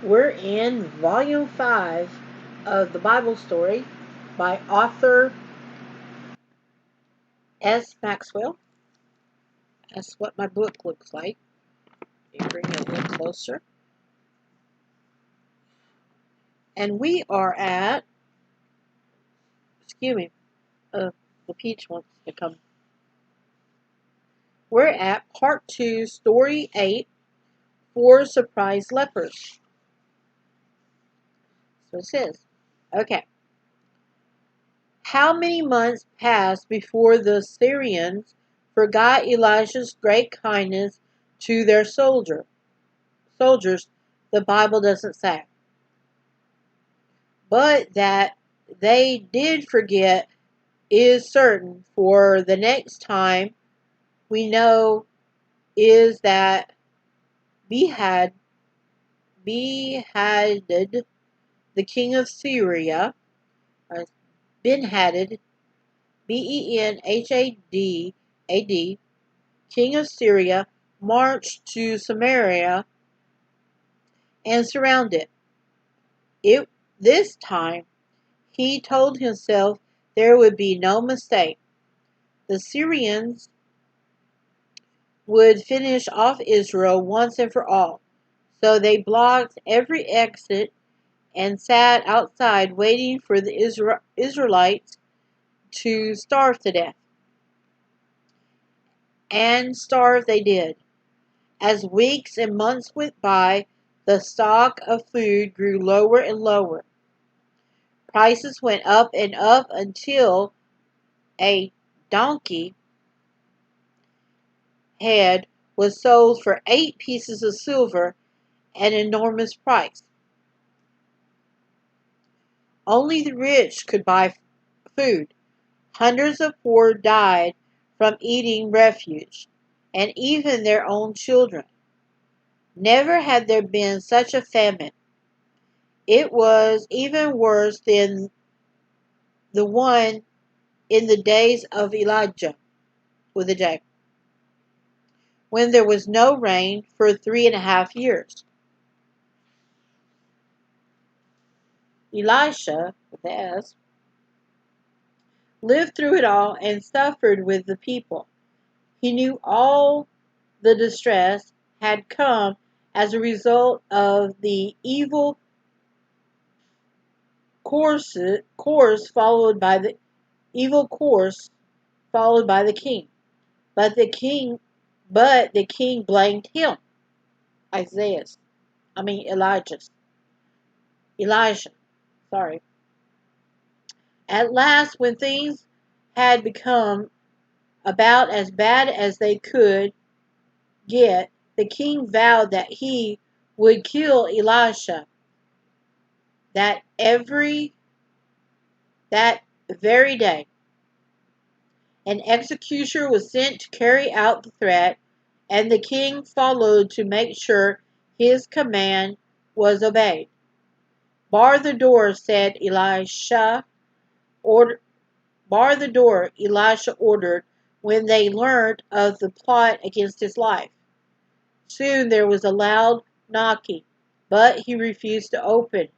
We're in Volume 5 of the Bible story by Arthur S Maxwell. That's what my book looks like. You bring it a little closer. And we are at, excuse me, the peach wants to come. We're at Part 2, Story 8, Four Suprised Lepers. So it says, okay. How many months passed before the Syrians forgot Elijah's great kindness to their soldiers? The Bible doesn't say. But that they did forget is certain, for the next time we know is that beheaded the king of Syria, Benhadad, Benhadad, king of Syria, marched to Samaria and surrounded it. This time, he told himself there would be no mistake. The Syrians would finish off Israel once and for all. So they blocked every exit and sat outside waiting for the Israelites to starve to death. And starve they did. As weeks and months went by, the stock of food grew lower and lower. Prices went up and up until a donkey head was sold for 8 pieces of silver, an enormous price. Only the rich could buy food. Hundreds of poor died from eating refuse, and even their own children. Never had there been such a famine. It was even worse than the one in the days of Elijah, with a J, when there was no rain for 3.5 years. Elisha, with S, lived through it all and suffered with the people. He knew all the distress had come as a result of the evil course followed by the king. But the king blamed him. Elijah. Sorry. At last, when things had become about as bad as they could get, the king vowed that he would kill Elisha that very day. An executioner was sent to carry out the threat, and the king followed to make sure his command was obeyed. Bar the door, said Elisha. Bar the door, Elisha ordered, when they learned of the plot against his life. Soon there was a loud knocking, but he refused to open.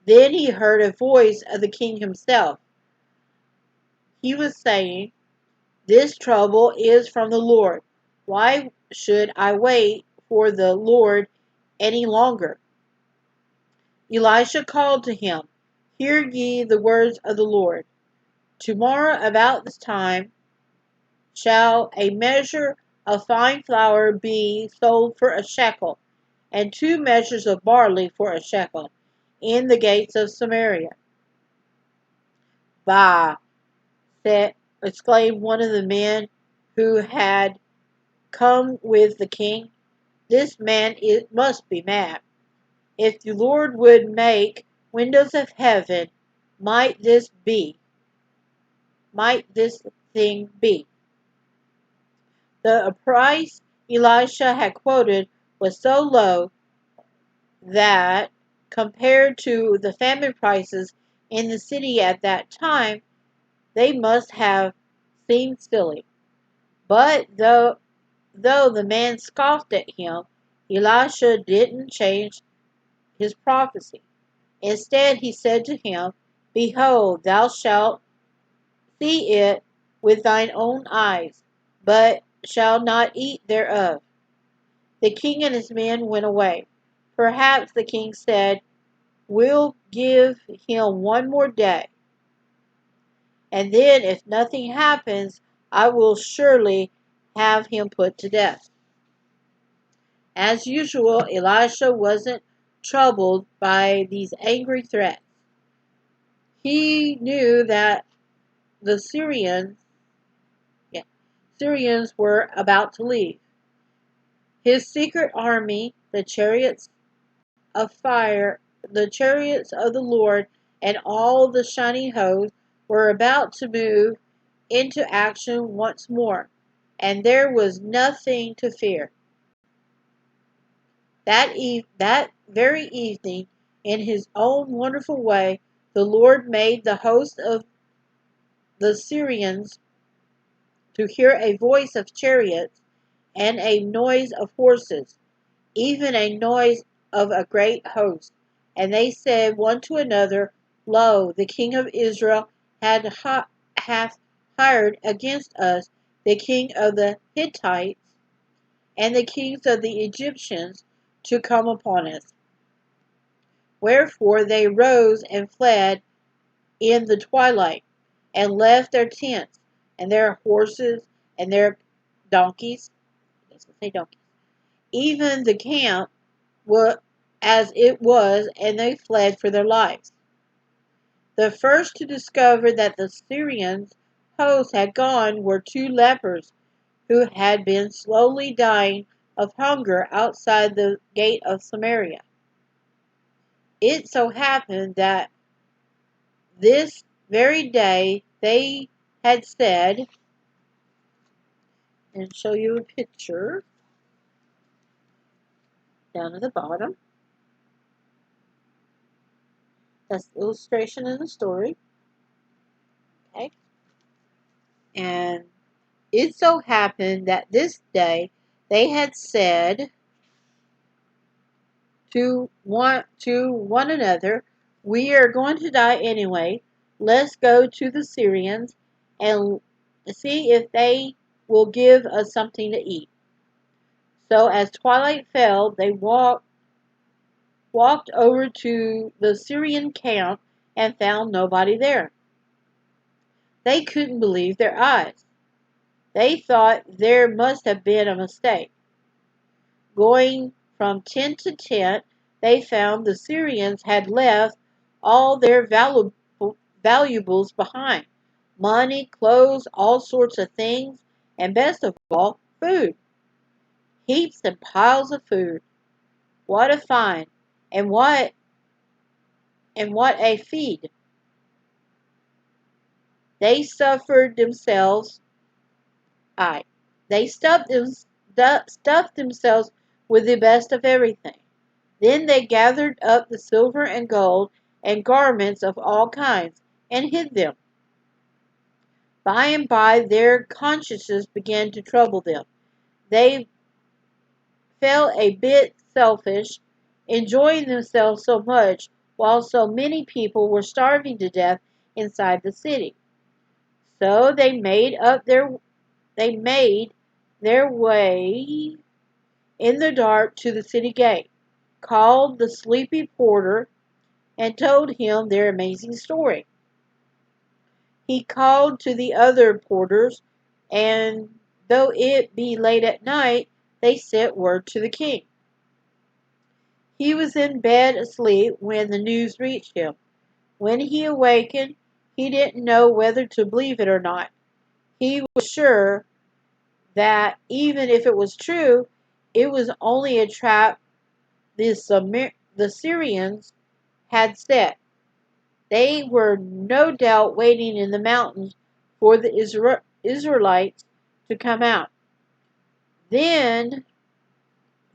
Then he heard a voice of the king himself. He was saying, "This trouble is from the Lord. Why should I wait for the Lord any longer?" Elisha called to him, "Hear ye the words of the Lord. Tomorrow about this time shall a measure of fine flour be sold for a shekel, and 2 measures of barley for a shekel, in the gates of Samaria." "Bah!" exclaimed one of the men who had come with the king. "This man must be mad. If the Lord would make windows of heaven, might this thing be?" The price Elisha had quoted was so low that, compared to the famine prices in the city at that time, they must have seemed silly. But though the man scoffed at him, Elisha didn't change his prophecy. Instead, he said to him, "Behold, thou shalt see it with thine own eyes, but shalt not eat thereof." The king and his men went away. Perhaps the king said, "We'll give him one more day, and then if nothing happens, I will surely have him put to death." As usual, Elisha wasn't troubled by these angry threats. He knew that the Syrians were about to leave. His secret army, the chariots of fire, the chariots of the Lord, and all the shining hosts were about to move into action once more, and there was nothing to fear. That very evening, in his own wonderful way, the Lord made the host of the Syrians to hear a voice of chariots and a noise of horses, even a noise of a great host. And they said one to another, "Lo, the king of Israel hath hired against us the king of the Hittites and the kings of the Egyptians to come upon us." Wherefore they rose and fled in the twilight, and left their tents, and their horses, and their donkeys. It doesn't say donkeys. Even the camp as it was, and they fled for their lives. The first to discover that the Syrians' host had gone were two lepers who had been slowly dying of hunger outside the gate of Samaria. It so happened that this very day they had said, and show you a picture down at the bottom. That's the illustration in the story. Okay. And it so happened that this day they had said to one another, "We are going to die anyway. Let's go to the Syrians and see if they will give us something to eat." So as twilight fell, they walked over to the Syrian camp and found nobody there. They couldn't believe their eyes. They thought there must have been a mistake. Going from tent to tent, they found the Syrians had left all their valuables behind: money, clothes, all sorts of things, and best of all, food. Heaps and piles of food. What a find! And what a feed! They suffered themselves. Aye, they stuffed themselves with the best of everything. Then they gathered up the silver and gold and garments of all kinds and hid them. By and by their consciences began to trouble them. They felt a bit selfish, enjoying themselves so much while so many people were starving to death inside the city. So they made their way in the dark to the city gate, called the sleepy porter, and told him their amazing story. He called to the other porters, and though it be late at night, they sent word to the king. He was in bed asleep when the news reached him. When he awakened, he didn't know whether to believe it or not. He was sure that even if it was true, it was only a trap the Syrians had set. They were no doubt waiting in the mountains for the Israelites to come out. Then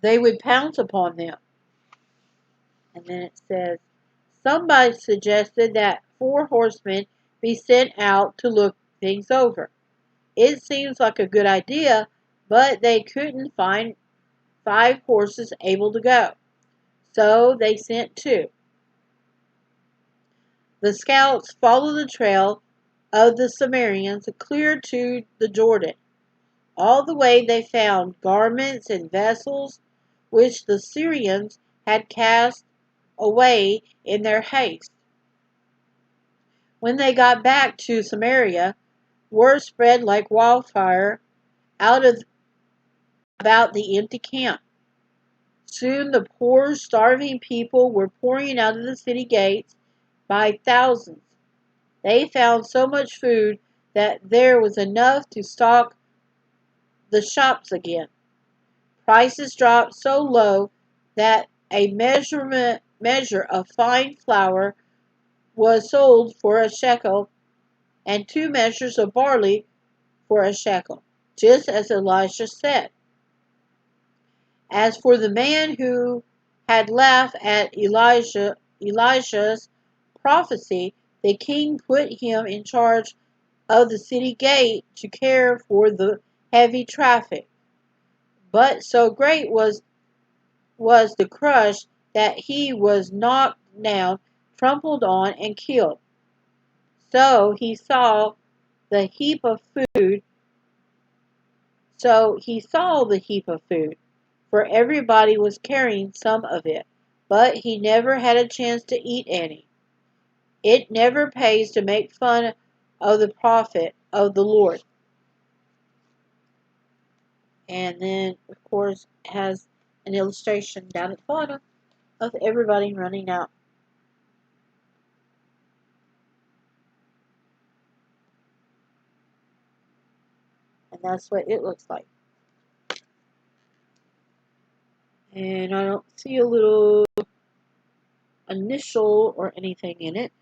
they would pounce upon them. And then it says, somebody suggested that 4 horsemen be sent out to look things over. It seems like a good idea, but they couldn't find 5 horses able to go. So they sent 2. The scouts followed the trail of the Samaritans clear to the Jordan. All the way they found garments and vessels which the Syrians had cast away in their haste. When they got back to Samaria, word spread like wildfire about the empty camp. Soon the poor, starving people were pouring out of the city gates by thousands. They found so much food that there was enough to stock the shops again. Prices dropped so low that a measure of fine flour was sold for a shekel, and 2 measures of barley for a shekel, just as Elisha said. As for the man who had laughed at Elisha's prophecy, the king put him in charge of the city gate to care for the heavy traffic. But so great was the crush that he was knocked down, trampled on, and killed. So he saw the heap of food. For everybody was carrying some of it, but he never had a chance to eat any. It never pays to make fun of the prophet of the Lord. And then, of course, has an illustration down at the bottom of everybody running out. And that's what it looks like. And I don't see a little initial or anything in it.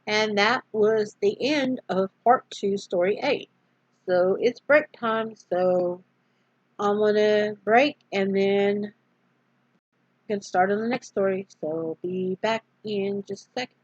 And that was the end of part 2, story 8. So it's break time, so I'm going to break and then we can start on the next story. So be back in just a second.